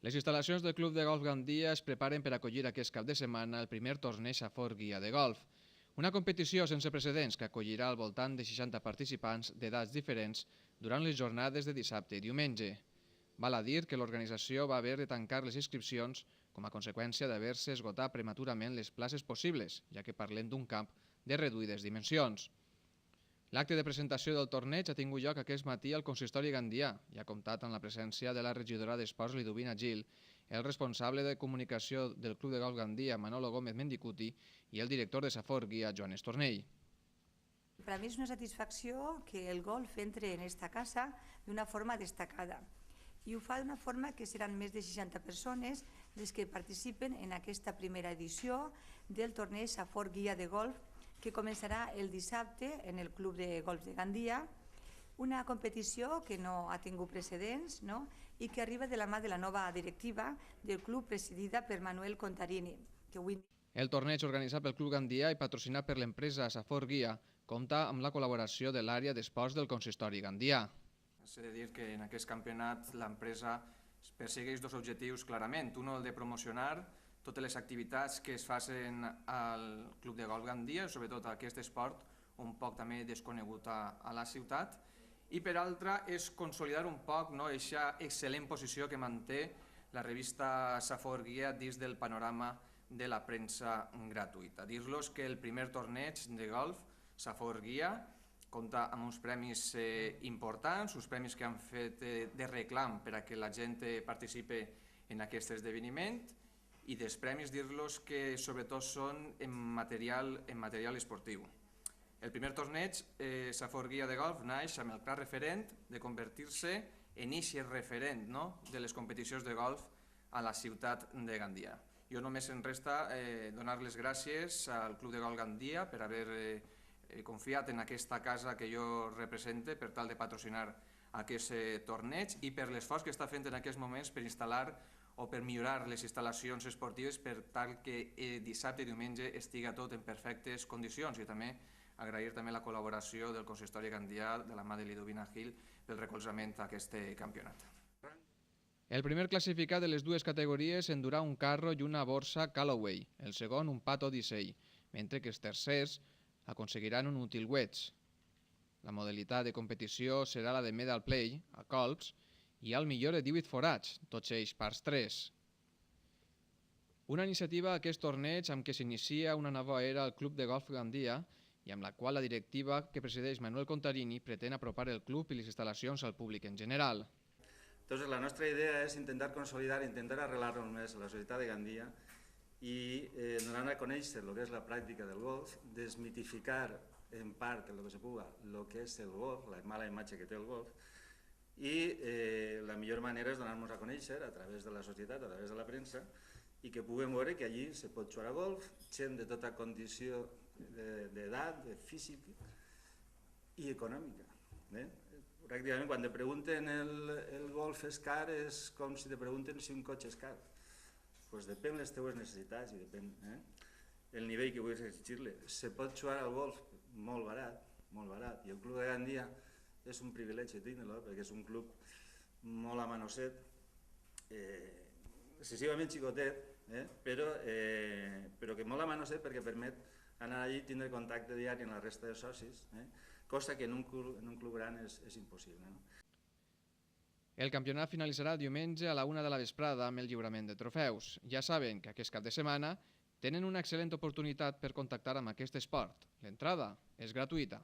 Les instal·lacions del Club de Golf Gandia es preparen per acollir aquest cap de setmana el primer torneig Safor Guia de golf. Una competició sense precedents que acollirà al voltant de 60 participants d'edats diferents durant les jornades de dissabte i diumenge. Val a dir que l'organització va haver de tancar les inscripcions com a conseqüència d'haver-se esgotat prematurament les places possibles, ja que parlem d'un camp de reduïdes dimensions. L'acte de presentació del torneig ha tingut lloc aquest matí al consistori gandià i ha comptat amb la presència de la regidora d'Esports Liduvina Gil, el responsable de comunicació del Club de Golf Gandia, Manolo Gómez Mendicuti, i el director de Safor Guia, Joan Estornell. Para mí es una satisfacció que el golf entre en esta casa d'una forma destacada. I ho fa d'una forma que seran més de 60 persones les que participen en aquesta primera edició del torneig Safor Guia de golf, que començarà el dissabte en el Club de Golf de Gandia, una competició que no ha tingut precedents, no? I que arriba de la mà de la nova directiva del club presidida per Manuel Contarini. El torneig organitzat pel Club Gandia i patrocinat per l'empresa Safor Guia compta amb la col·laboració de l'àrea d'esports del consistori gandià. S'ha de dir que en aquest campionat l'empresa persegueix dos objectius clarament. Un, el de promocionar totes les activitats que es facin al Club de Golf Gandia, sobretot aquest esport un poc també desconegut a la ciutat, i per altra és consolidar un poc aquesta excel·lent posició que manté la revista Safor Guia dins del panorama de la premsa gratuïta. Dir-los que el primer torneig de golf Safor Guia compta amb uns premis importants, uns premis que han fet de reclam per a que la gent participi en aquest esdeveniment, i dels premis dir-los que sobretot són en material esportiu. El primer torneig, Safor Guia de golf, naix amb el clar referent de convertir-se en eixe referent de les competicions de golf a la ciutat de Gandia. Jo només em resta donar les gràcies al Club de Golf Gandia per haver confiat en aquesta casa que jo represente per tal de patrocinar aquest torneig i per l'esforç que està fent en aquests moments per instal·lar o per millorar les instal·lacions esportives per tal que dissabte i diumenge estigui tot en perfectes condicions, i també agrair també la col·laboració del consistori gandià de la mà de Liduvina Gil pel recolzament a aquest campionat. El primer classificat de les dues categories endurà un carro i una borsa Callaway, el segon un Pato Odyssey, mentre que els tercers aconseguiran un útil wedge. La modalitat de competició serà la de medal play, a colps, i al millor de 18 forats, tots ells parts 3. Una iniciativa a aquest torneig amb què s'inicia una nova era al Club de Golf Gandia i amb la qual la directiva que presideix Manuel Contarini pretén apropar el club i les instal·lacions al públic en general. Entonces, la nostra idea és intentar consolidar, intentar arrelar-nos més a la societat de Gandia i donar a conèixer el que és la pràctica del golf, desmitificar en part, el que se puga, el que és el golf, la mala imatge que té el golf, i la millor manera és donar-nos a conèixer a través de la societat, a través de la premsa, i que puguem veure que allí se pot jugar a golf, gent de tota condició d'edat, de físic i econòmica. Pràcticament quan te pregunten el golf és car és com si te pregunten si un cotxe és car. Doncs depèn de les teves necessitats i depèn el nivell que vulguis exigir-li. Se pot jugar al golf molt barat, i el Club de Gandia és un privilegi tenir-lo, perquè és un club molt amanosset, excessivament xicotet, però que molt amanosset perquè permet anar allí i tindre contacte diari amb la resta de socis, cosa que en un club gran és impossible. El campionat finalitzarà diumenge a la 1 de la vesprada amb el lliurament de trofeus. Ja saben que aquest cap de setmana tenen una excel·lent oportunitat per contactar amb aquest esport. L'entrada és gratuïta.